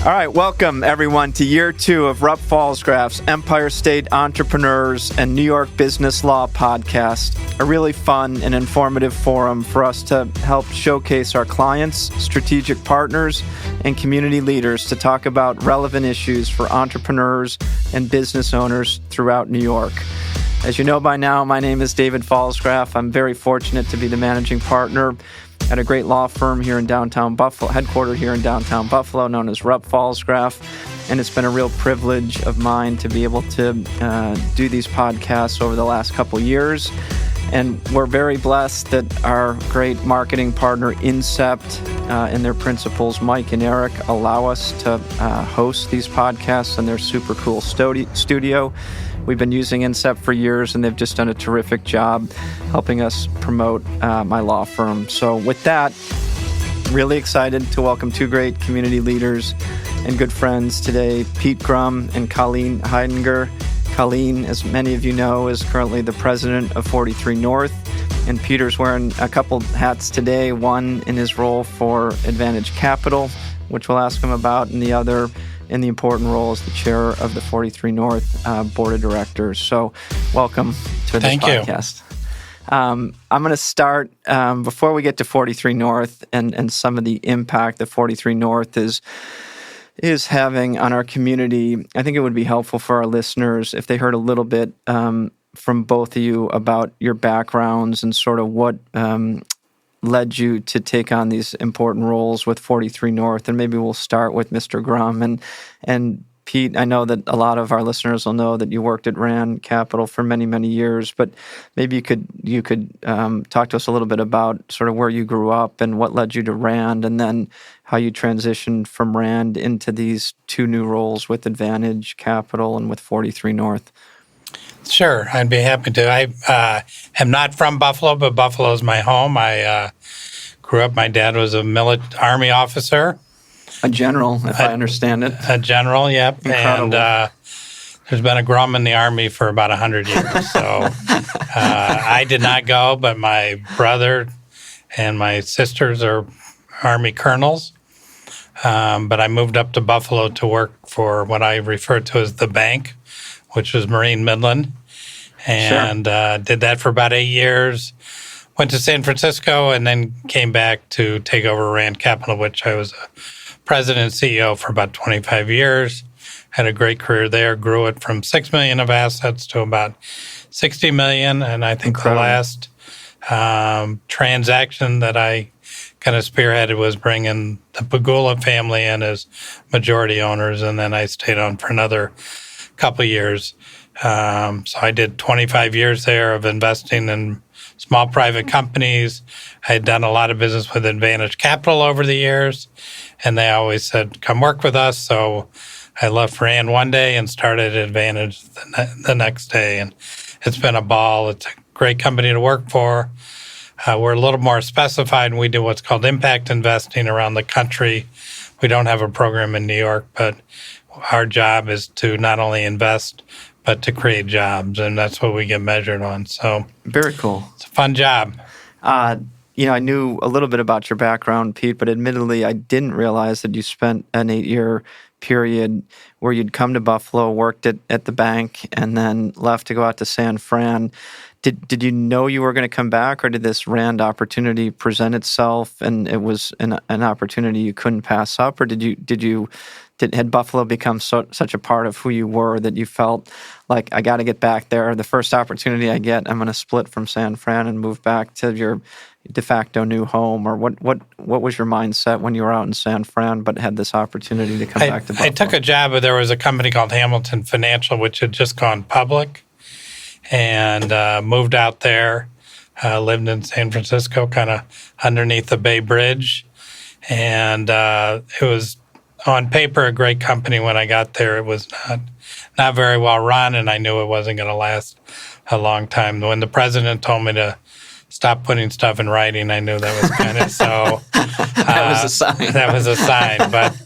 All right, welcome everyone to year 2 of Pfalzgraf's Empire State Entrepreneurs and New York Business Law podcast, a really fun and informative forum for us to help showcase our clients, strategic partners, and community leaders to talk about relevant issues for entrepreneurs and business owners throughout New York. As you know by now, my name is David Pfalzgraf. I'm very fortunate to be the managing partner at a great law firm here in downtown Buffalo, headquartered here in downtown Buffalo, known as Pfalzgraf. And it's been a real privilege of mine to be able to do these podcasts over the last couple years. And we're very blessed that our great marketing partner, Incept, and their principals, Mike and Eric, allow us to host these podcasts in their super cool studio. We've been using Incept for years, and they've just done a terrific job helping us promote my law firm. So with that, really excited to welcome two great community leaders and good friends today, Pete Grum and Colleen Heidinger. Colleen, as many of you know, is currently the president of 43North, and Peter's wearing a couple hats today, one in his role for Advantage Capital, which we'll ask him about, and the other in the important role as the chair of the 43North Board of Directors. So welcome to this podcast. I'm going to start, before we get to 43North and some of the impact that 43North is having on our community, I think it would be helpful for our listeners if they heard a little bit from both of you about your backgrounds and sort of what led you to take on these important roles with 43North. And maybe we'll start with Mr. Grum. And Pete, I know that a lot of our listeners will know that you worked at Rand Capital for many, many years, but maybe you could talk to us a little bit about sort of where you grew up and what led you to Rand, and then how you transitioned from Rand into these two new roles with Advantage Capital and with 43North. Sure, I'd be happy to. I am not from Buffalo, but Buffalo is my home. I grew up, my dad was a Army officer. A general, if I understand it. A general, yep. Incredible. And there's been a Grum in the Army for about 100 years. So I did not go, but my brother and my sisters are Army colonels. But I moved up to Buffalo to work for what I refer to as the bank, which was Marine Midland, and did that for about 8 years. Went to San Francisco and then came back to take over Rand Capital, which I was a president and CEO for about 25 years. Had a great career there, grew it from $6 million of assets to about $60 million. And I think the last transaction that I kind of spearheaded was bringing the Pagula family in as majority owners, and then I stayed on for another couple of years. So I did 25 years there of investing in small private companies. I had done a lot of business with Advantage Capital over the years, and they always said, come work with us. So I left Rand one day and started Advantage the next day, and it's been a ball. It's a great company to work for. We're a little more specified, and we do what's called impact investing around the country. We don't have a program in New York, but our job is to not only invest, but to create jobs, and that's what we get measured on. So very cool. It's a fun job. I knew a little bit about your background, Pete, but admittedly, I didn't realize that you spent an 8-year period where you'd come to Buffalo, worked at the bank, and then left to go out to San Fran. Did you know you were going to come back, or did this Rand opportunity present itself and it was an opportunity you couldn't pass up, or had Buffalo become such a part of who you were that you felt like, I got to get back there? The first opportunity I get, I'm going to split from San Fran and move back to your de facto new home? Or what was your mindset when you were out in San Fran but had this opportunity to come back to Buffalo? I took a job, but there was a company called Hamilton Financial, which had just gone public, and moved out there, lived in San Francisco, kind of underneath the Bay Bridge. And it was, on paper, a great company. When I got there, it was not very well run, and I knew it wasn't going to last a long time. When the president told me to stop putting stuff in writing, I knew that was kind of so. That was a sign. That was a sign. But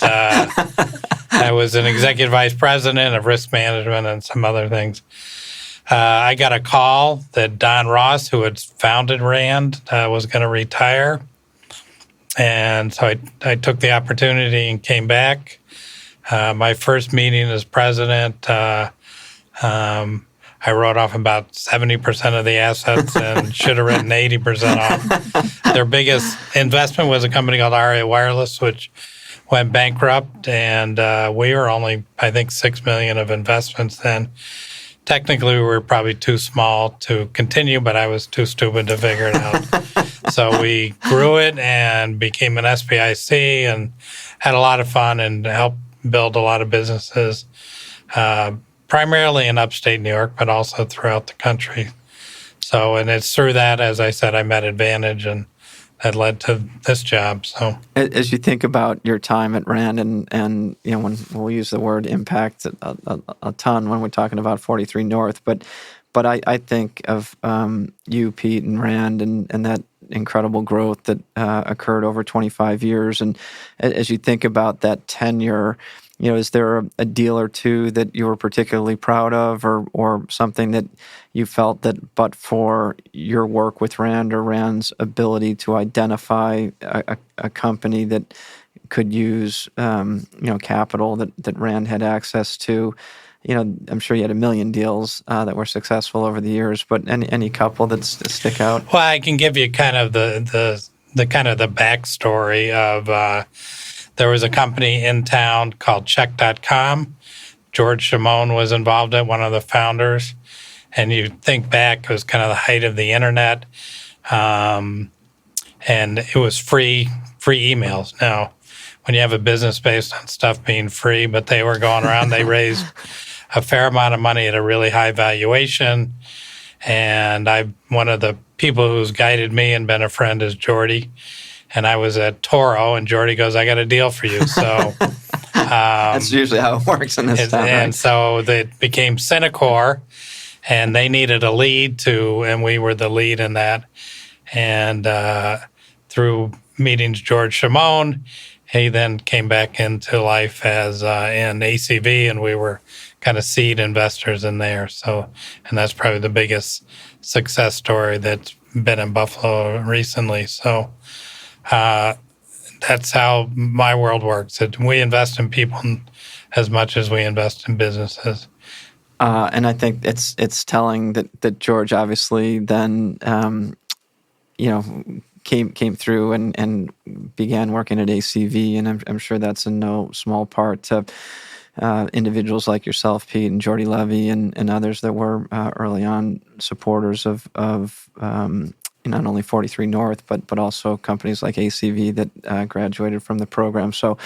I was an executive vice president of risk management and some other things. I got a call that Don Ross, who had founded Rand, was going to retire. And so I took the opportunity and came back. My first meeting as president, I wrote off about 70% of the assets and should have written 80% off. Their biggest investment was a company called RA Wireless, which went bankrupt, and we were only, I think, $6 million of investments then. Technically, we were probably too small to continue, but I was too stupid to figure it out. So we grew it and became an SBIC and had a lot of fun and helped build a lot of businesses, primarily in upstate New York, but also throughout the country. So, and it's through that, as I said, I met Advantage, and that led to this job. So, as you think about your time at Rand, and when we'll use the word impact a ton when we're talking about 43 North, but I think of you, Pete, and Rand, and that incredible growth that occurred over 25 years. And as you think about that tenure, is there a deal or two that you were particularly proud of, or something that you felt that, but for your work with Rand or Rand's ability to identify a company that could use capital that Rand had access to? I'm sure you had a million deals that were successful over the years, but any couple that stick out? Well, I can give you kind of the backstory of. There was a company in town called Check.com. George Shimon was involved in it, one of the founders. And you think back, it was kind of the height of the internet. And it was free emails. Now, when you have a business based on stuff being free, but they were going around, they raised a fair amount of money at a really high valuation. And one of the people who's guided me and been a friend is Jordy. And I was at Toro, and Jordy goes, "I got a deal for you." So that's usually how it works in this town. And right? so it became Cinecor, and they needed a lead and we were the lead in that. And through meetings, George Shimon, he then came back into life as in ACV, and we were kind of seed investors in there. So, and that's probably the biggest success story that's been in Buffalo recently. So. That's how my world works. We invest in people as much as we invest in businesses. And I think it's telling that George obviously then came through and began working at ACV, and I'm sure that's in no small part to individuals like yourself, Pete, and Jordy Levy, and others that were early on supporters of not only 43 North, but also companies like ACV that graduated from the program. So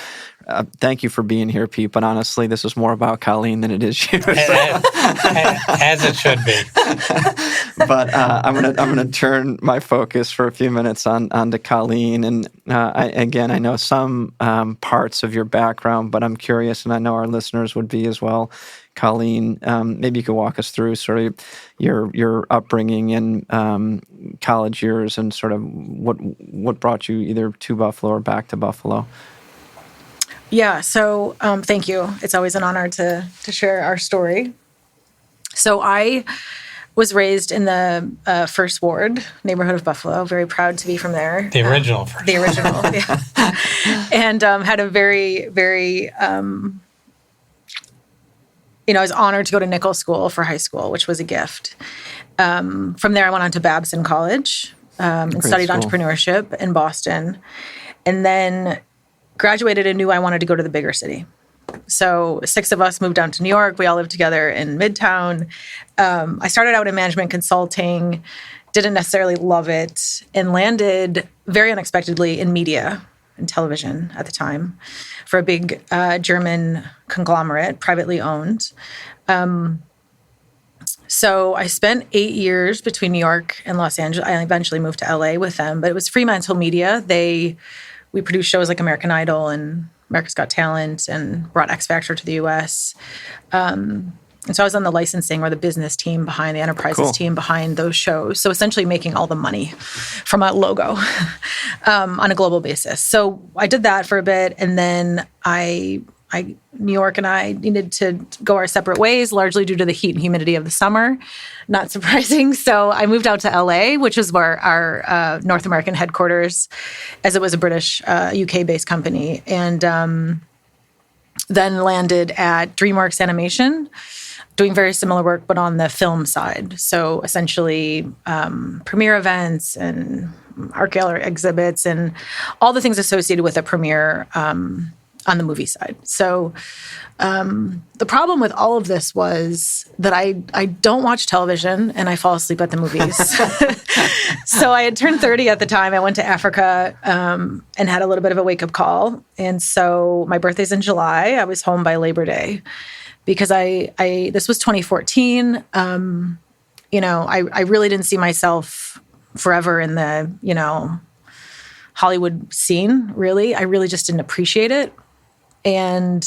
thank you for being here, Pete. But honestly, this is more about Colleen than it is you. As it should be. But I'm gonna turn my focus for a few minutes onto Colleen. And I know some parts of your background, but I'm curious, and I know our listeners would be as well. Colleen, maybe you could walk us through sort of your upbringing and college years, and sort of what brought you either to Buffalo or back to Buffalo. Yeah, so thank you. It's always an honor to share our story. So I was raised in the First Ward neighborhood of Buffalo. Very proud to be from there. The original First. The original, yeah. And had a very, very... I was honored to go to Nichols School for high school, which was a gift. From there, I went on to Babson College and studied entrepreneurship in Boston, and then graduated and knew I wanted to go to the bigger city. So 6 of us moved down to New York. We all lived together in Midtown. I started out in management consulting, didn't necessarily love it, and landed very unexpectedly in media and television at the time for a big German conglomerate, privately owned. So I spent 8 years between New York and Los Angeles. I eventually moved to LA with them, but it was Fremantle Media. We produced shows like American Idol and America's Got Talent and brought X Factor to the US. And so I was on the licensing or the business team behind the enterprises team behind those shows. So essentially making all the money from a logo on a global basis. So I did that for a bit, and then New York and I needed to go our separate ways, largely due to the heat and humidity of the summer. Not surprising. So I moved out to LA, which is where our North American headquarters, as it was a British, UK-based company. And Then landed at DreamWorks Animation, doing very similar work, but on the film side. So essentially premiere events and art gallery exhibits and all the things associated with a premiere on the movie side. So the problem with all of this was that I don't watch television and I fall asleep at the movies. So I had turned 30 at the time. I went to Africa and had a little bit of a wake-up call. And so my birthday's in July. I was home by Labor Day because this was 2014. I really didn't see myself forever in the, Hollywood scene, really. I really just didn't appreciate it. And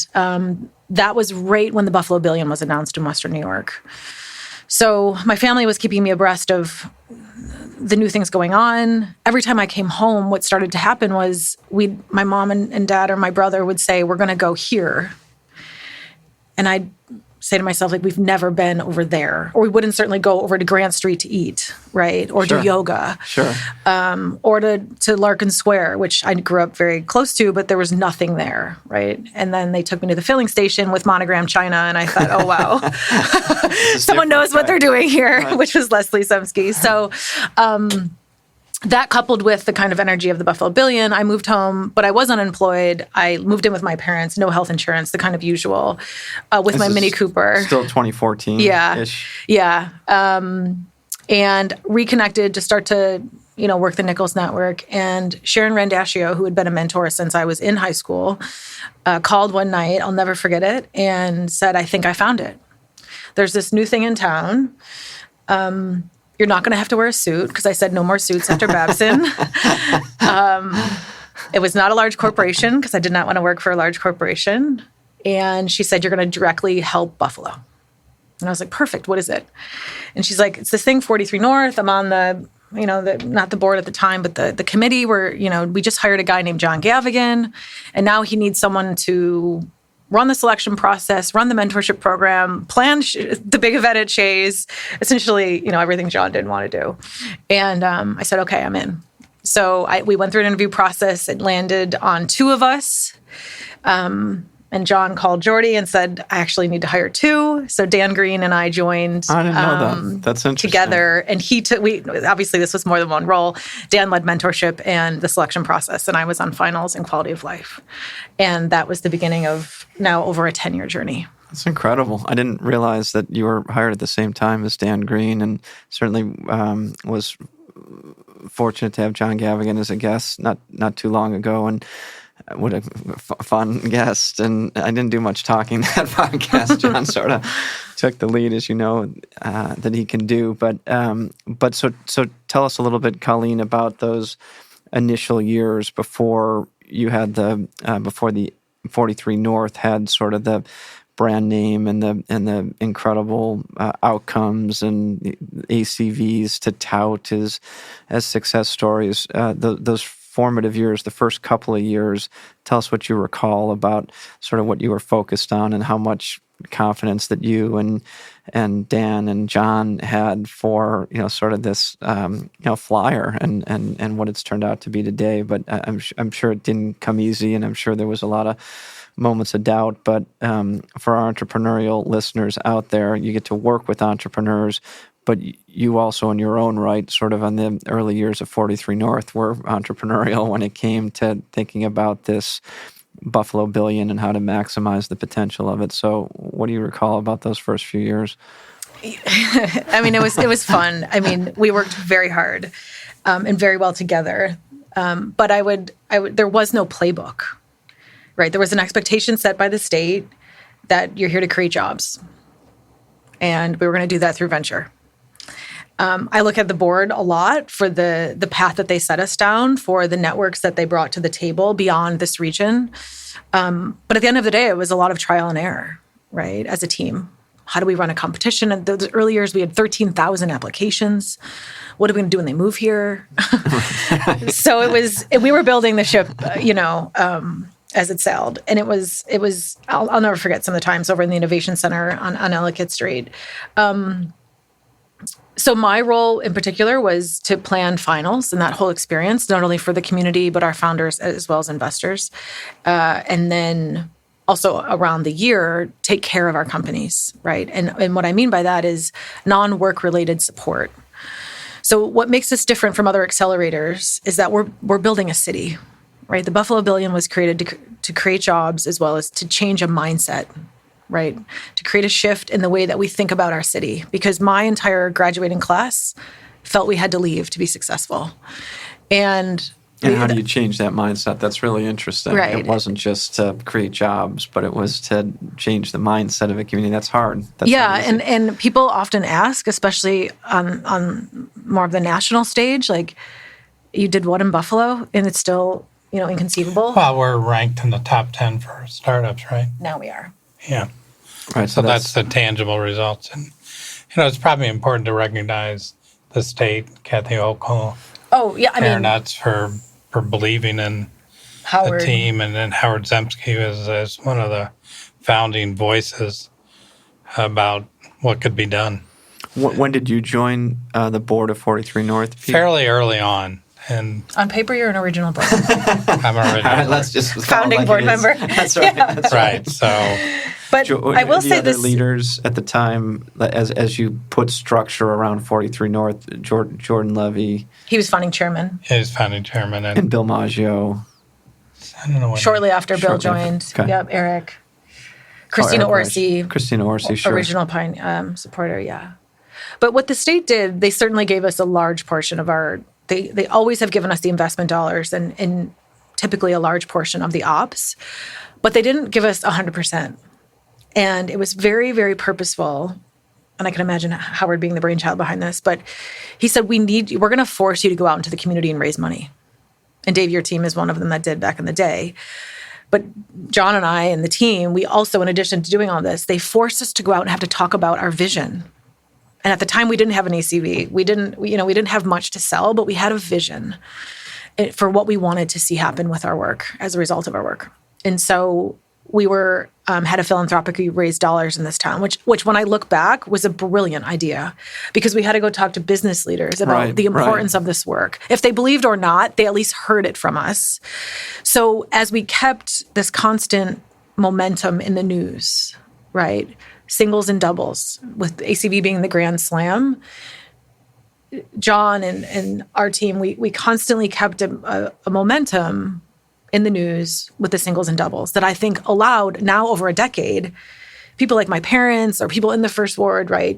that was right when the Buffalo Billion was announced in Western New York. So my family was keeping me abreast of the new things going on. Every time I came home, what started to happen was my mom and dad or my brother would say, we're going to go here. And I'd say to myself, like, we've never been over there. Or we wouldn't certainly go over to Grant Street to eat, right? Or do yoga. Sure. Or to Larkin Square, which I grew up very close to, but there was nothing there, right? And then they took me to the filling station with Monogram China, and I thought, oh, wow. Someone knows what they're doing here, right. Which was Leslie Sumsky. So that coupled with the kind of energy of the Buffalo Billion, I moved home, but I was unemployed. I moved in with my parents, no health insurance, the kind of usual, with my Mini Cooper. Still 2014. Yeah. And reconnected to start to, work the Nichols Network. And Sharon Randascio, who had been a mentor since I was in high school, called one night, I'll never forget it, and said, I think I found it. There's this new thing in town. You're not going to have to wear a suit, because I said no more suits after Babson. It was not a large corporation, because I did not want to work for a large corporation. And she said, you're going to directly help Buffalo. And I was like, perfect. What is it? And she's like, it's this thing, 43North. I'm on the, not the board at the time, but the committee where, we just hired a guy named John Gavigan. And now he needs someone to run the selection process, run the mentorship program, plan the big event at Shays, essentially, everything John didn't want to do. And I said, okay, I'm in. So we went through an interview process. It landed on two of us. And John called Jordy and said, I actually need to hire two. So Dan Green and I joined I didn't know that. That's interesting. Together. And obviously this was more than one role. Dan led mentorship and the selection process, and I was on finals and quality of life. And that was the beginning of now over a 10-year journey. That's incredible. I didn't realize that you were hired at the same time as Dan Green, and certainly was fortunate to have John Gavigan as a guest not too long ago. And what a fun guest. And I didn't do much talking that podcast. John sort of took the lead, as you know, that he can do. But so tell us a little bit, Colleen, about those initial years before you had before the 43North had sort of the brand name and the incredible outcomes and ACVs to tout as success stories. Those formative years, the first couple of years, tell us what you recall about sort of what you were focused on and how much confidence that you and Dan and John had for, sort of this, flyer and what it's turned out to be today. But I'm sure it didn't come easy, and I'm sure there was a lot of moments of doubt. But for our entrepreneurial listeners out there, you get to work with entrepreneurs, but you also, in your own right, sort of on the early years of 43North, were entrepreneurial when it came to thinking about this Buffalo Billion and how to maximize the potential of it. So what do you recall about those first few years? I mean, it was fun. I mean, we worked very hard and very well together. But there was no playbook, right? There was an expectation set by the state that you're here to create jobs. And we were going to do that through venture. I look at the board a lot for the path that they set us down, for the networks that they brought to the table beyond this region. But at the end of the day, it was a lot of trial and error, right, as a team. How do we run a competition? In those early years, we had 13,000 applications. What are we going to do when they move here? So we were building the ship, as it sailed. And it was. I'll never forget some of the times over in the Innovation Center on Ellicott Street. So my role in particular was to plan finals and that whole experience, not only for the community, but our founders as well as investors. And then also around the year, take care of our companies, right? And what I mean by that is non-work related support. So what makes us different from other accelerators is that we're building a city, right? The Buffalo Billion was created to create jobs as well as to change a mindset, right? To create a shift in the way that we think about our city. Because my entire graduating class felt we had to leave to be successful. And how do you change that mindset? That's really interesting. Right. It wasn't just to create jobs, but it was to change the mindset of a community. That's hard. And people often ask, especially on more of the national stage, like, you did what in Buffalo? And it's still, inconceivable. Well, we're ranked in the top 10 for startups, right? Now we are. Yeah. Right. So that's the tangible results. And, it's probably important to recognize the state, Kathy Okel, Oh, yeah. nuts for believing in Howard. the team. And then Howard Zemsky was one of the founding voices about what could be done. When did you join the board of 43 North? Pete? Fairly early on. And On paper, you're an original board. I'm already All right, let's just founding board member. That's right. Yeah. That's right. So, but I will say other this: leaders at the time, as you put structure around 43 North, Jordan Levy, he was founding chairman. he was founding chairman, and Bill Maggio. I don't know what Shortly after Bill Shortly after. joined. Okay. Yep, Eric. Christina Orsi. Christina Orsi, sure. Original Pine supporter, yeah. But what the state did, they certainly gave us a large portion of our. They always have given us the investment dollars and typically a large portion of the ops, but they didn't give us 100%. And it was very, very purposeful. And I can imagine Howard being the brainchild behind this, but he said, we're going to force you to go out into the community and raise money. And Dave, your team is one of them that did back in the day. But John and I and the team, we also, in addition to doing all this, they forced us to go out and have to talk about our vision. And at the time, we didn't have an ACV. We didn't have much to sell, but we had a vision for what we wanted to see happen with our work as a result of our work. And so we had a philanthropically raised dollars in this town, which when I look back was a brilliant idea, because we had to go talk to business leaders about the importance of this work. If they believed or not, they at least heard it from us. So as we kept this constant momentum in the news, right? Singles and doubles, with ACV being the Grand Slam, John and our team, we constantly kept a momentum in the news with the singles and doubles that I think allowed, now over a decade, people like my parents or people in the First Ward, right?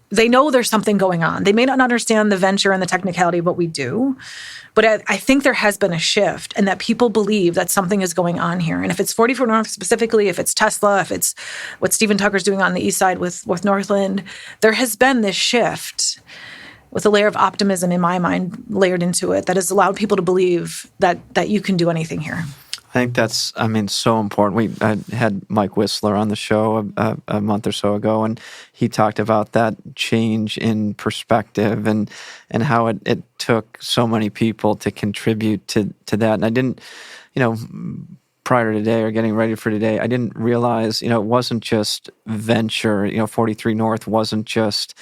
They know there's something going on. They may not understand the venture and the technicality of what we do, but I think there has been a shift, and that people believe that something is going on here. And if it's 44 North specifically, if it's Tesla, if it's what Stephen Tucker's doing on the east side with Northland, there has been this shift with a layer of optimism in my mind layered into it that has allowed people to believe that you can do anything here. I think that's, so important. I had Mike Whistler on the show a month or so ago, and he talked about that change in perspective and how it took so many people to contribute to that. And I didn't, prior to today or getting ready for today, I didn't realize, it wasn't just venture. 43 North wasn't just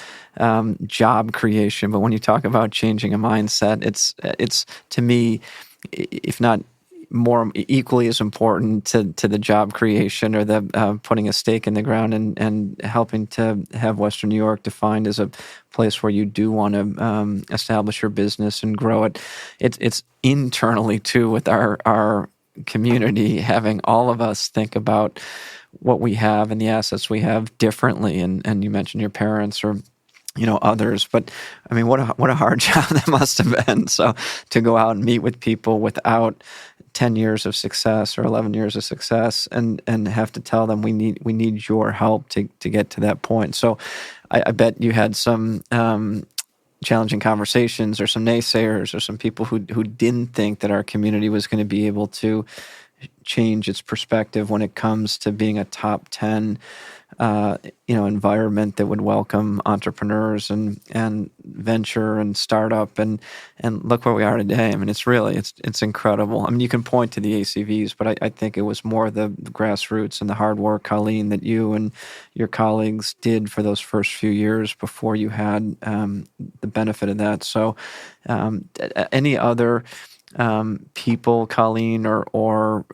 job creation. But when you talk about changing a mindset, it's to me, if not more equally as important to the job creation or the putting a stake in the ground and helping to have Western New York defined as a place where you do want to establish your business and grow it. It's internally too, with our community, having all of us think about what we have and the assets we have differently. And you mentioned your parents or others, but what a hard job that must have been. So to go out and meet with people without 10 years of success or 11 years of success and have to tell them we need your help to get to that point. So I bet you had some challenging conversations or some naysayers or some people who didn't think that our community was going to be able to change its perspective when it comes to being a top 10 environment that would welcome entrepreneurs and venture and startup and look where we are today. It's incredible. You can point to the ACVs, but I think it was more the grassroots and the hard work, Colleen, that you and your colleagues did for those first few years before you had the benefit of that. So any other people, Colleen, or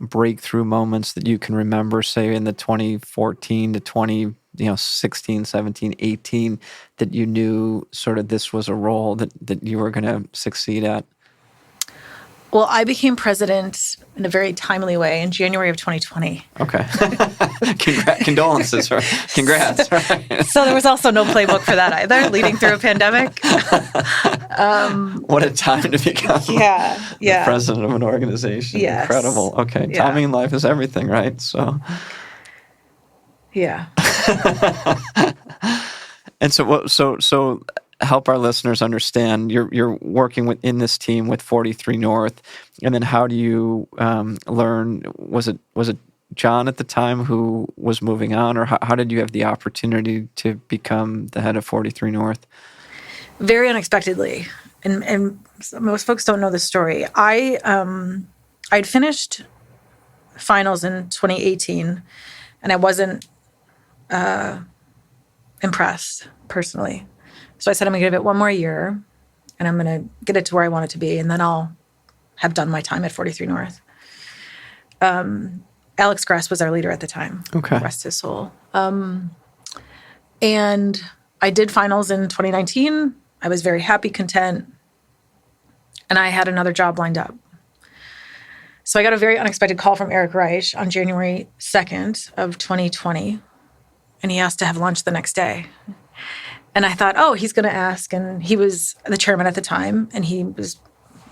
breakthrough moments that you can remember, say in the 2014 to 16, 17, 18, that you knew sort of this was a role that you were going to succeed at? Well, I became president in a very timely way in January of 2020. Okay. Condolences. Right? Congrats. Right? So there was also no playbook for that either, leading through a pandemic. What a time to become the president of an organization. Yes. Incredible. Okay. Yeah. Timing in life is everything, right? So. Yeah. And so help our listeners understand. You're working in this team with 43North, and then how do you learn? Was it John at the time who was moving on, or how did you have the opportunity to become the head of 43North? Very unexpectedly, and most folks don't know the story. I'd finished finals in 2018, and I wasn't impressed personally. So I said, I'm going to give it one more year, and I'm going to get it to where I want it to be, and then I'll have done my time at 43North. Alex Gress was our leader at the time. Okay. Rest his soul. And I did finals in 2019. I was very happy, content, and I had another job lined up. So I got a very unexpected call from Eric Reich on January 2nd of 2020, and he asked to have lunch the next day. And I thought, he's going to ask. And he was the chairman at the time, and he was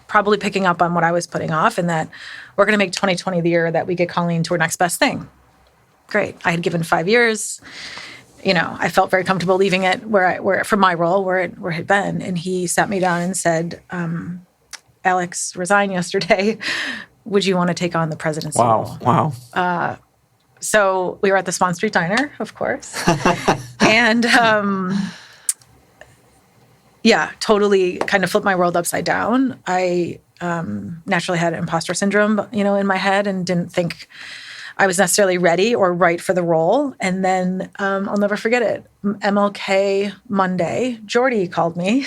probably picking up on what I was putting off, and that we're going to make 2020 the year that we get Colleen to her next best thing. Great. I had given 5 years. I felt very comfortable leaving it where from my role where it had been. And he sat me down and said, Alex resigned yesterday. Would you want to take on the presidency role? Wow. So we were at the Swan Street Diner, of course. And totally kind of flipped my world upside down. I naturally had imposter syndrome, in my head, and didn't think I was necessarily ready or right for the role. And then I'll never forget it. MLK Monday, Jordy called me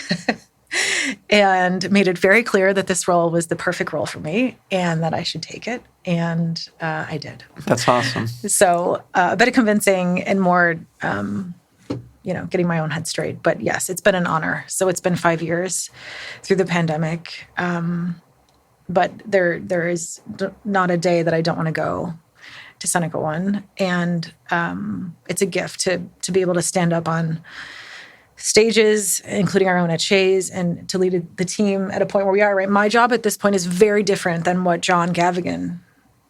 and made it very clear that this role was the perfect role for me and that I should take it. And I did. That's awesome. So a bit of convincing and more, getting my own head straight. But yes, it's been an honor. So it's been 5 years through the pandemic. But there is not a day that I don't want to go to Seneca One. And it's a gift to be able to stand up on stages, including our own at Shays, and to lead the team at a point where we are, right? My job at this point is very different than what John Gavigan,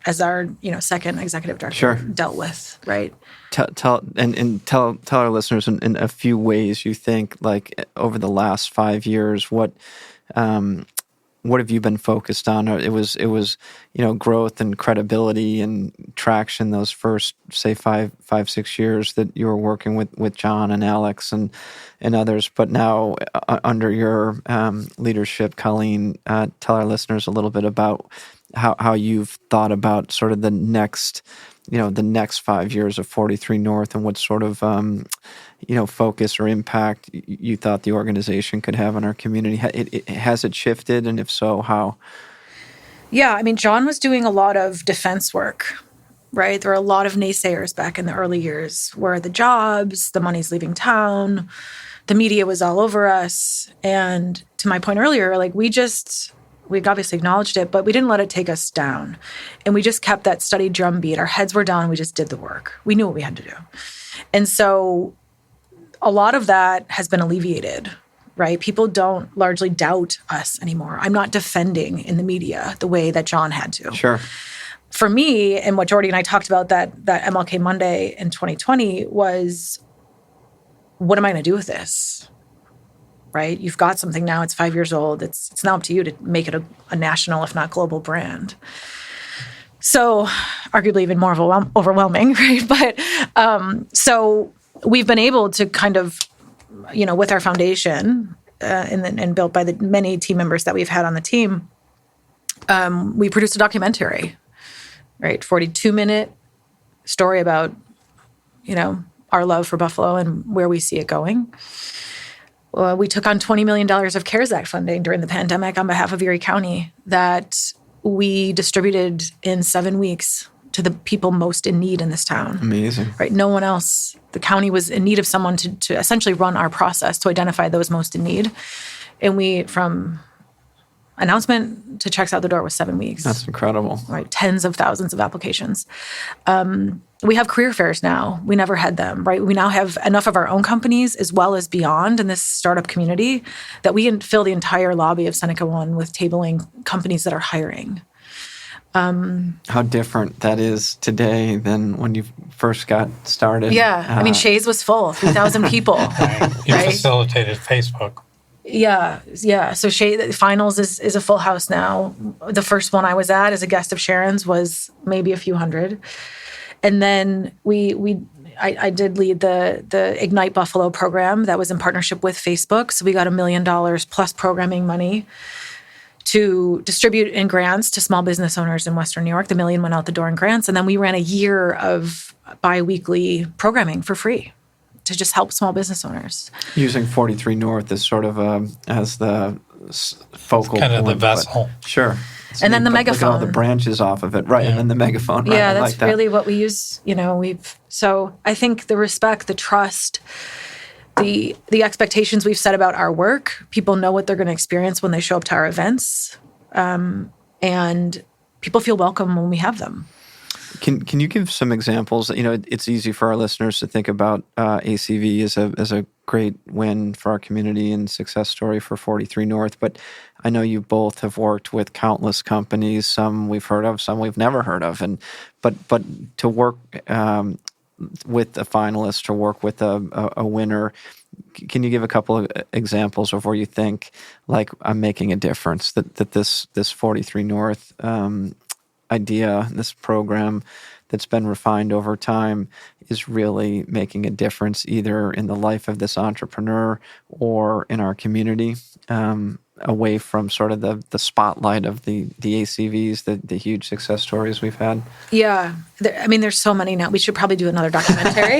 as our second executive director, dealt with, right? Tell our listeners in a few ways you think, like, over the last 5 years, what have you been focused on? It was growth and credibility and traction those first, say, 5-6 years that you were working with John and Alex and others. But now under your leadership, Colleen, tell our listeners a little bit about how you've thought about sort of the next 5 years of 43North and what sort of focus or impact you thought the organization could have on our community. Has it shifted, and if so, how? Yeah, I mean, John was doing a lot of defense work, right? There were a lot of naysayers back in the early years. Where are the jobs? The money's leaving town. The media was all over us. And to my point earlier, like, we obviously acknowledged it, but we didn't let it take us down. And we just kept that steady drumbeat. Our heads were down. We just did the work. We knew what we had to do. And so a lot of that has been alleviated, right? People don't largely doubt us anymore. I'm not defending in the media the way that John had to. Sure. For me, and what Jordy and I talked about that MLK Monday in 2020 was, what am I going to do with this? Right? You've got something now. It's 5 years old. It's now up to you to make it a national, if not global, brand. So arguably even more overwhelming, right? But so we've been able to kind of, with our foundation and built by the many team members that we've had on the team, we produced a documentary, right? 42-minute story about, our love for Buffalo and where we see it going. We took on $20 million of CARES Act funding during the pandemic on behalf of Erie County that we distributed in 7 weeks to the people most in need in this town. Amazing. Right? No one else. The county was in need of someone to essentially run our process to identify those most in need. And we, from announcement to checks out the door, was 7 weeks. That's incredible. Right? Tens of thousands of applications. We have career fairs now. We never had them, right? We now have enough of our own companies as well as beyond in this startup community that we can fill the entire lobby of Seneca One with tabling companies that are hiring. How different that is today than when you first got started. Yeah. I mean, Shays was full, 3,000 people. You facilitated Facebook. Yeah. So Shay Finals is a full house now. The first one I was at as a guest of Sharon's was maybe a few hundred. And then I did lead the Ignite Buffalo program that was in partnership with Facebook. So we got $1 million plus programming money to distribute in grants to small business owners in Western New York. The $1 million went out the door in grants. And then we ran a year of biweekly programming for free to just help small business owners. Using 43North as sort of as the focal point. Kind of the vessel. Sure. And then the megaphone. All the branches off of it, right? Yeah. And then the megaphone. Right? Yeah, that's really what we use. So I think the respect, the trust, the expectations we've set about our work, people know what they're going to experience when they show up to our events, and people feel welcome when we have them. Can you give some examples? It's easy for our listeners to think about ACV as a great win for our community and success story for 43North, but I know you both have worked with countless companies, some we've heard of, some we've never heard of, but to work with a finalist, to work with a winner, can you give a couple of examples of where you think, like, I'm making a difference, that this 43North idea, this program that's been refined over time is really making a difference either in the life of this entrepreneur or in our community, away from sort of the spotlight of the ACVs, the huge success stories we've had? Yeah. There's so many now. We should probably do another documentary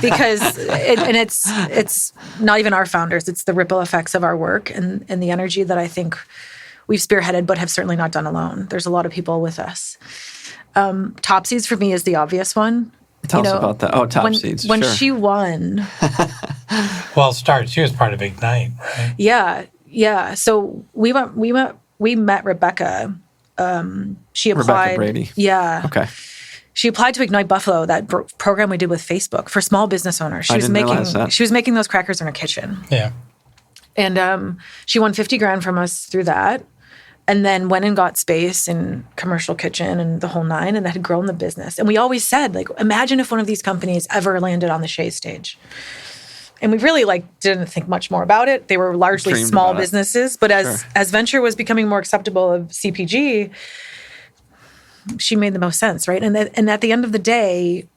because it's not even our founders. It's the ripple effects of our work and the energy that I think we've spearheaded, but have certainly not done alone. There's a lot of people with us. Topseeds for me is the obvious one. Tell us about that. Oh, Topseeds. When sure. she won. Well, she was part of Ignite, right? Yeah. So we met Rebecca. She applied. Rebecca Brady. Yeah. Okay. She applied to Ignite Buffalo, that program we did with Facebook for small business owners. She was making those crackers in her kitchen. Yeah. And she won $50,000 from us through that, and then went and got space in commercial kitchen and the whole nine, and that had grown the business. And we always said, like, imagine if one of these companies ever landed on the Shea stage. And we really didn't think much more about it. They were largely small businesses, but as venture was becoming more acceptable of CPG, she made the most sense, right? And at the end of the day,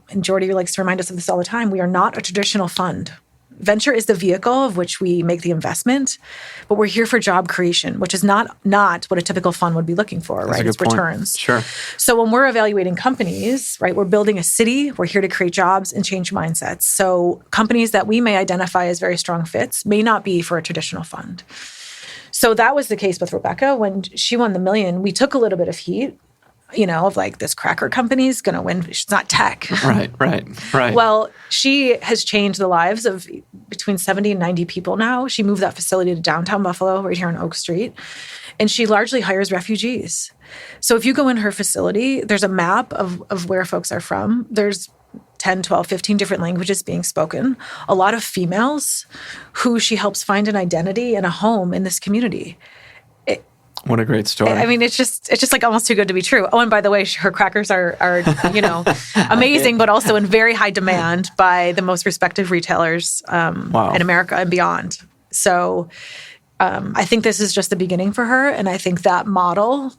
and Jordy likes to remind us of this all the time, we are not a traditional fund. Venture is the vehicle of which we make the investment, but we're here for job creation, which is not what a typical fund would be looking for, right? It's returns. Sure. So when we're evaluating companies, right, we're building a city, we're here to create jobs and change mindsets. So companies that we may identify as very strong fits may not be for a traditional fund. So that was the case with Rebecca. When she won the $1 million, we took a little bit of heat, of this cracker company's going to win. It's not tech. Right. Well, she has changed the lives of between 70 and 90 people now. She moved that facility to downtown Buffalo, right here on Oak Street, and she largely hires refugees. So if you go in her facility, there's a map of where folks are from. There's 10, 12, 15 different languages being spoken. A lot of females who she helps find an identity and a home in this community. What a great story. It's just like almost too good to be true. Oh, and by the way, her crackers are amazing, but also in very high demand by the most respected retailers in America and beyond. So I think this is just the beginning for her. And I think that model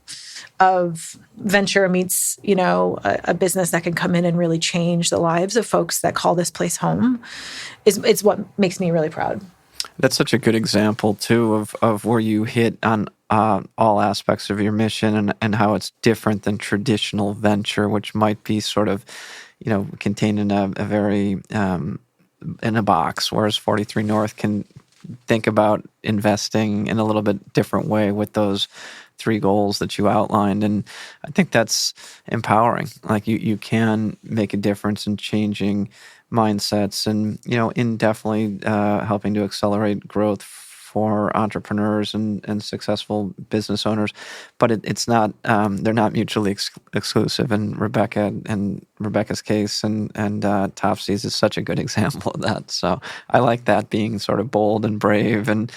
of venture meets, a business that can come in and really change the lives of folks that call this place home is what makes me really proud. That's such a good example, too, of where you hit on all aspects of your mission and how it's different than traditional venture, which might be sort of, contained in a very in a box, whereas 43North can think about investing in a little bit different way with those 3 goals that you outlined. And I think that's empowering. Like you can make a difference in changing mindsets and, in definitely helping to accelerate growth for entrepreneurs and successful business owners. But it's not, they're not mutually exclusive. And Rebecca's case and Topsy's is such a good example of that. So I like that, being sort of bold and brave and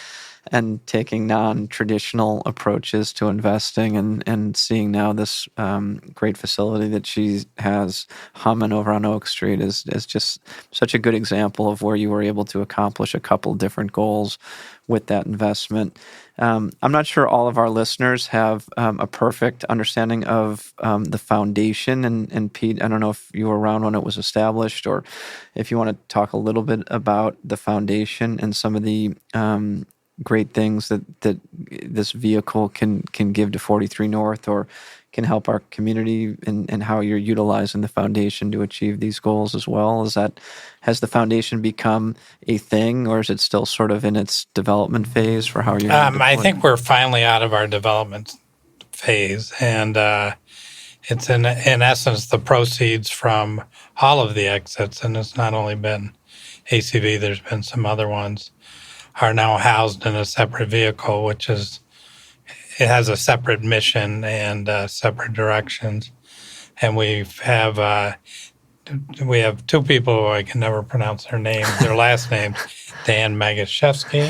taking non-traditional approaches to investing and seeing now this great facility that she has humming over on Oak Street is just such a good example of where you were able to accomplish a couple different goals with that investment. I'm not sure all of our listeners have a perfect understanding of the foundation. And Pete, I don't know if you were around when it was established, or if you want to talk a little bit about the foundation and some of the great things that this vehicle can give to 43 North, or can help our community, and how you're utilizing the foundation to achieve these goals as well. Has the foundation become a thing, or is it still sort of in its development phase for how you're I think we're finally out of our development phase, and it's in essence the proceeds from all of the exits, and it's not only been ACV, there's been some other ones, are now housed in a separate vehicle, it has a separate mission and separate directions. And we have 2 people who I can never pronounce their last names, Dan Magashevsky,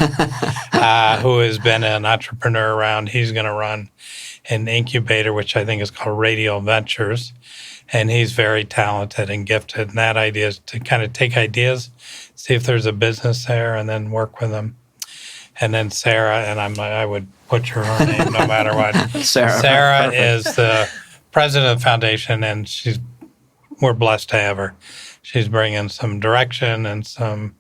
who has been an entrepreneur around. He's going to run an incubator, which I think is called Radial Ventures. And he's very talented and gifted. And that idea is to kind of take ideas, see if there's a business there, and then work with them. And then Sarah, and I would butcher her name no matter what. Sarah is the president of the foundation, and we're blessed to have her. She's bringing some direction and some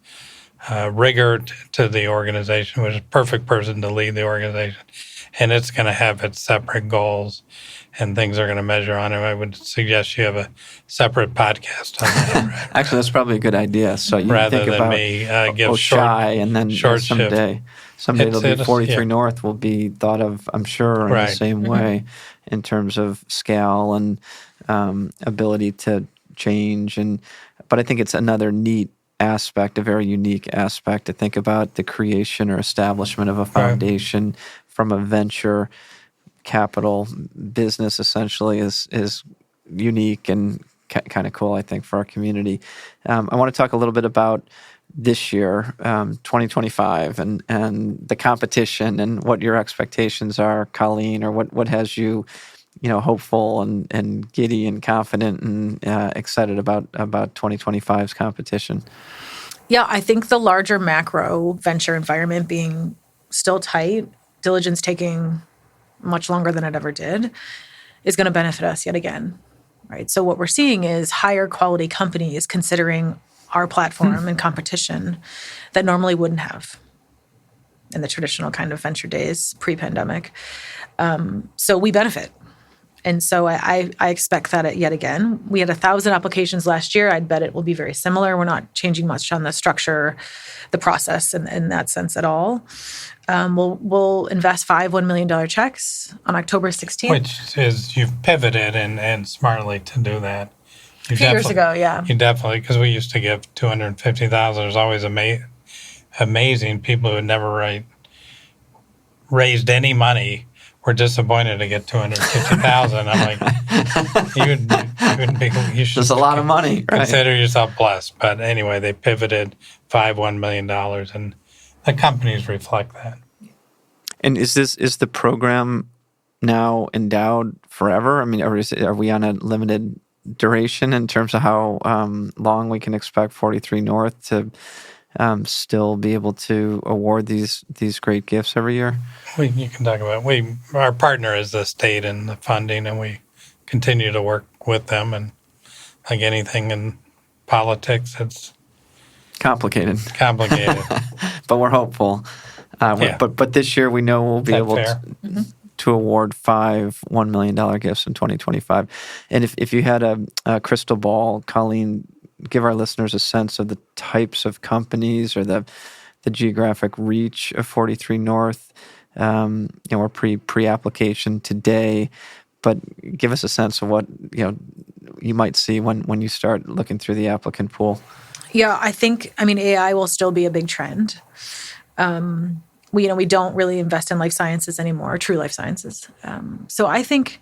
rigor to the organization, which is a perfect person to lead the organization. And it's going to have its separate goals, and things are going to measure on it. I would suggest you have a separate podcast on that. Right? Actually, that's probably a good idea. So you rather think than about me give Oshai, and then someday it'll be 43 North will be thought of, I'm sure, in the same way in terms of scale and ability to change. But I think it's another neat aspect, a very unique aspect, to think about the creation or establishment of a foundation from a venture capital business, essentially, is unique and kind of cool, I think, for our community. I want to talk a little bit about this year, 2025, and the competition and what your expectations are, Colleen, or what has you, hopeful and giddy and confident and excited about 2025's competition. Yeah, I think the larger macro venture environment being still tight, diligence taking much longer than it ever did, is going to benefit us yet again, right? So what we're seeing is higher quality companies considering our platform and competition that normally wouldn't have in the traditional kind of venture days pre-pandemic. So we benefit. And so I expect that yet again. We had 1,000 applications last year. I'd bet it will be very similar. We're not changing much on the structure, the process in that sense at all. We'll invest 5 $1 million checks on October 16th. Which is, you've pivoted and smartly to do that. A few years ago, yeah. You definitely, because we used to give $250,000. There's always amazing people who had never raised any money were disappointed to get $250,000. I'm like, you should. There's a lot of money. Consider yourself blessed. But anyway, they pivoted $1 million, and the companies reflect that. And is the program now endowed forever? I mean, are we on a limited duration in terms of how long we can expect 43 North to still be able to award these great gifts every year? You can talk about it. Our partner is the state and the funding, and we continue to work with them. And like anything in politics, it's complicated. But we're hopeful. But this year we know we'll be able to award 5 $1 million gifts in 2025. And if you had a crystal ball, Colleen, give our listeners a sense of the types of companies or the the geographic reach of 43 North, or pre-application today, but give us a sense of what you might see when you start looking through the applicant pool. Yeah, I mean, AI will still be a big trend. We don't really invest in life sciences anymore, true life sciences. So I think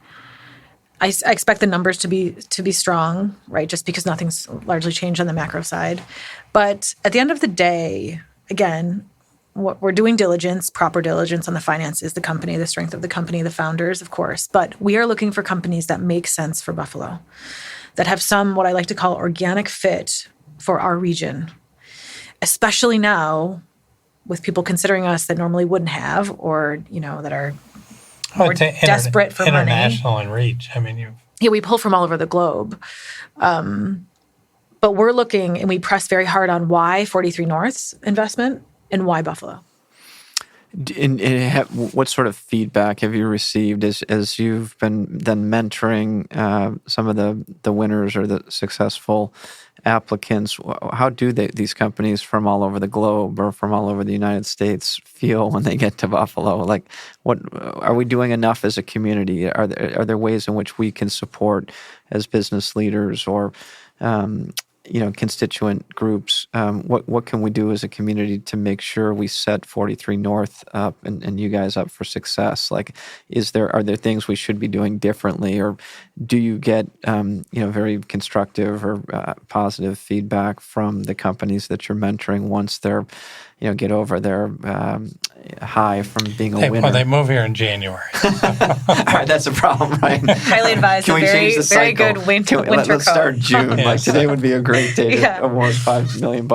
I expect the numbers to be strong, right? Just because nothing's largely changed on the macro side. But at the end of the day, again, what we're doing proper diligence on the finances, the company, the strength of the company, the founders, of course. But we are looking for companies that make sense for Buffalo, that have some, what I like to call, organic fit for our region, especially now with people considering us that normally wouldn't have, or, that are more desperate for money. International in reach. I mean, we pull from all over the globe. But we're looking, and we press very hard on why 43 North's investment and why Buffalo. What sort of feedback have you received as you've been then mentoring some of the winners or the successful applicants? How do these companies from all over the globe or from all over the United States feel when they get to Buffalo? Like, what are we doing enough as a community? Are there ways in which we can support as business leaders or constituent groups? What can we do as a community to make sure we set 43 North up and you guys up for success? Like, are there things we should be doing differently, or do you get very constructive or positive feedback from the companies that you're mentoring once they're get over their high from being a winner? Well, they move here in January. All right, that's a problem, right? Highly advised. Can we change the very cycle? Good winter Let's start June. Yes. Like, today would be a great day to award $5 million.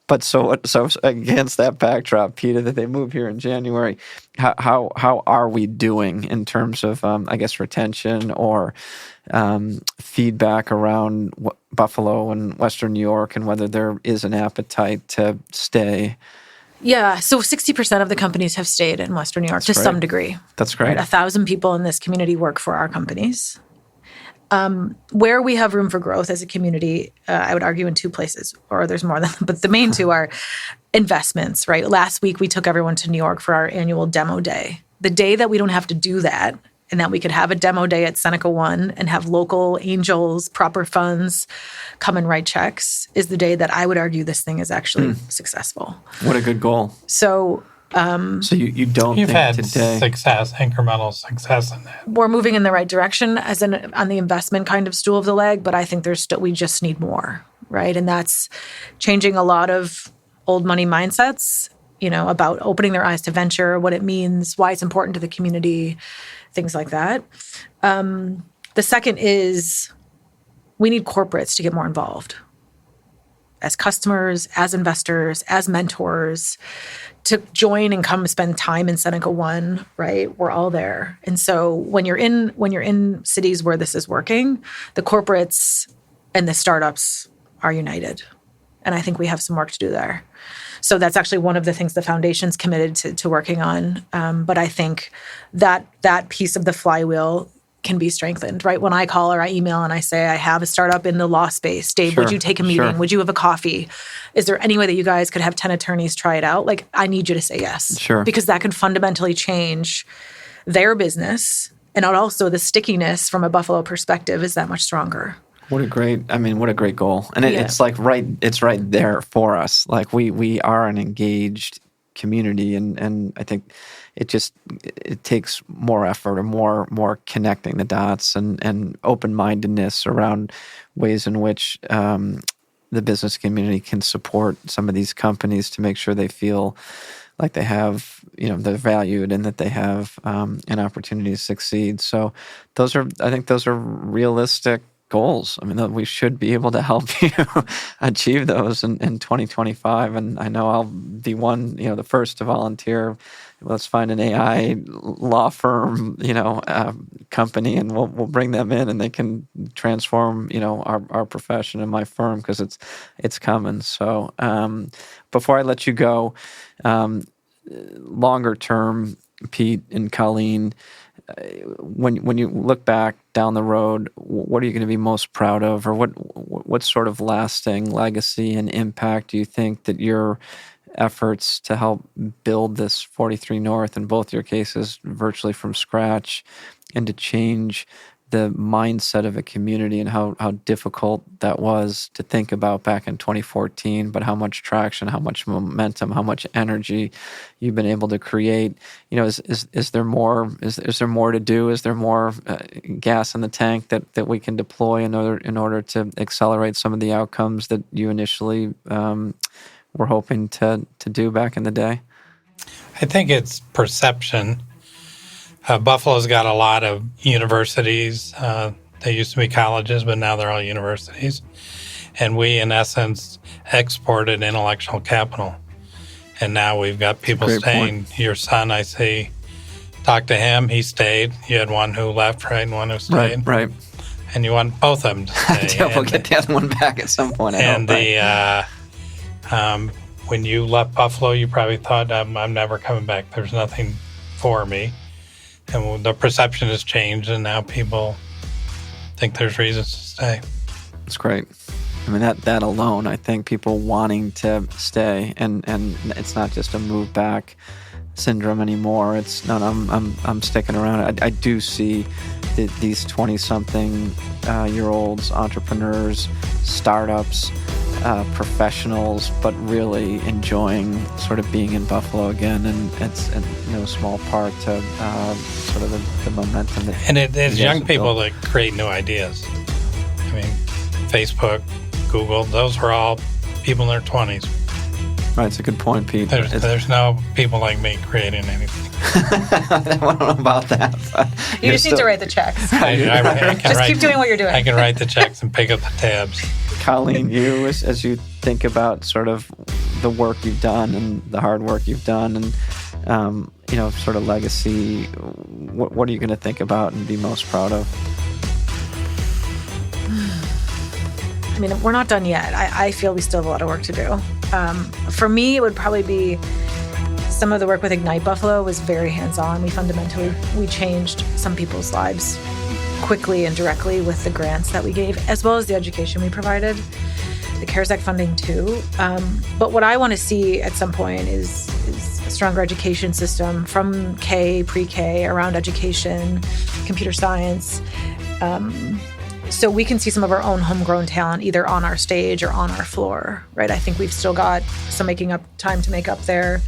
But so against that backdrop, Peter, that they move here in January, how are we doing in terms of retention or feedback around Buffalo and Western New York, and whether there is an appetite to stay? Yeah, so 60% of the companies have stayed in Western New York to some degree. That's great. Right? 1,000 people in this community work for our companies. Where we have room for growth as a community, I would argue in two places, or there's more than, but the main two are investments, right? Last week, we took everyone to New York for our annual demo day. The day that we don't have to do that, and that we could have a demo day at Seneca One and have local angels, proper funds come and write checks, is the day that I would argue this thing is actually successful. What a good goal. So you don't You've think had today incremental success in that. we're moving in the right direction on the investment kind of stool of the leg, but I think we just need more, right? And that's changing a lot of old money mindsets, about opening their eyes to venture, what it means, why it's important to the community, things like that. The second is we need corporates to get more involved as customers, as investors, as mentors, to join and come spend time in Seneca One, right? We're all there. And so when you're in cities where this is working, the corporates and the startups are united. And I think we have some work to do there. So that's actually one of the things the foundation's committed to working on. But I think that piece of the flywheel can be strengthened, right? When I call or I email and I say, I have a startup in the law space, Dave, would you take a meeting? Would you have a coffee? Is there any way that you guys could have 10 attorneys try it out? Like, I need you to say yes. Sure. Because that can fundamentally change their business. And also the stickiness from a Buffalo perspective is that much stronger. What a great goal. And it's right there for us. Like, we are an engaged community, and I think it takes more effort or more connecting the dots and open-mindedness around ways in which the business community can support some of these companies to make sure they feel like they have, they're valued and that they have an opportunity to succeed. So I think those are realistic goals. I mean, we should be able to help you achieve those in 2025. And I know I'll be the first to volunteer. Let's find an AI law firm, company, and we'll bring them in, and they can transform, our profession and my firm, because it's coming. So before I let you go, longer term, Pete and Colleen, when you look back down the road, what are you going to be most proud of, or what sort of lasting legacy and impact do you think that your efforts to help build this 43 North, in both your cases, virtually from scratch, and to change the mindset of a community, and how difficult that was to think about back in 2014, but how much traction, how much momentum, how much energy you've been able to create. Is there more? Is there more to do? Is there more gas in the tank that we can deploy in order to accelerate some of the outcomes that you initially were hoping to do back in the day? I think it's perception. Buffalo's got a lot of universities. They used to be colleges, but now they're all universities. And we, in essence, exported intellectual capital. And now we've got people staying. Point. Your son, I see, talk to him. He stayed. You had one who left, right, and one who stayed. Right. And you want both of them to stay. We'll get the other one back at some point. When you left Buffalo, you probably thought, I'm never coming back. There's nothing for me. And the perception has changed, and now people think there's reasons to stay. That's great. I mean, that alone, I think people wanting to stay, and it's not just a move back syndrome anymore. It's no, I'm sticking around. I do see these 20-something year olds, entrepreneurs, startups, professionals, but really enjoying sort of being in Buffalo again, and it's in no small part to sort of the momentum that. And it's young people that create new ideas. I mean, Facebook, Google, those were all people in their 20s. Right, it's a good point, Pete. There's no people like me creating anything. I don't know about that. You just need to write the checks. Keep doing what you're doing. I can write the checks and pick up the tabs. Colleen, you, as you think about sort of the work you've done and the hard work you've done, and sort of legacy, what are you going to think about and be most proud of? I mean, we're not done yet. I feel we still have a lot of work to do. For me, it would probably be some of the work with Ignite Buffalo was very hands-on. We changed some people's lives quickly and directly with the grants that we gave, as well as the education we provided, the CARES Act funding too. But what I want to see at some point is a stronger education system from pre-K, around education, computer science, so we can see some of our own homegrown talent either on our stage or on our floor, right? I think we've still got some time to make up there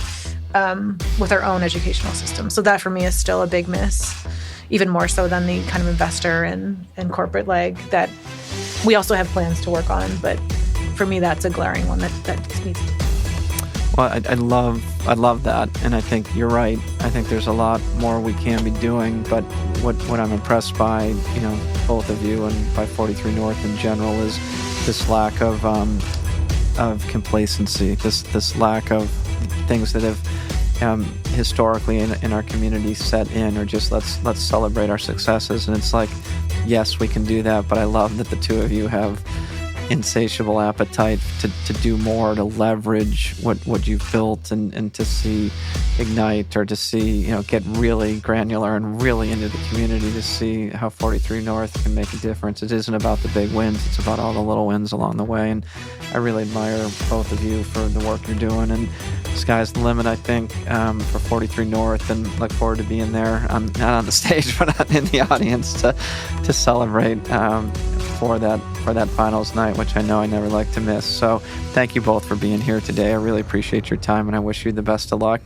with our own educational system. So that for me is still a big miss, even more so than the kind of investor and corporate leg that we also have plans to work on. But for me, that's a glaring one that needs to. Well, I love that, and I think you're right. I think there's a lot more we can be doing, but what I'm impressed by, both of you and by 43 North in general, is this lack of complacency, this lack of things that have historically in our community set in, or just let's celebrate our successes. And it's like, yes, we can do that, but I love that the two of you have insatiable appetite to do more, to leverage what you've built, and to see Ignite, or to see get really granular and really into the community to see how 43 North can make a difference. It isn't about the big wins, it's about all the little wins along the way. And I really admire both of you for the work you're doing, and sky's the limit, I think, for 43 North, and look forward to being there, not on the stage but in the audience to celebrate for that finals night, which I know I never like to miss. So thank you both for being here today. I really appreciate your time, and I wish you the best of luck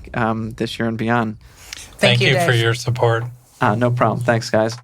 this year and beyond. Thank you for your support. No problem. Thanks, guys.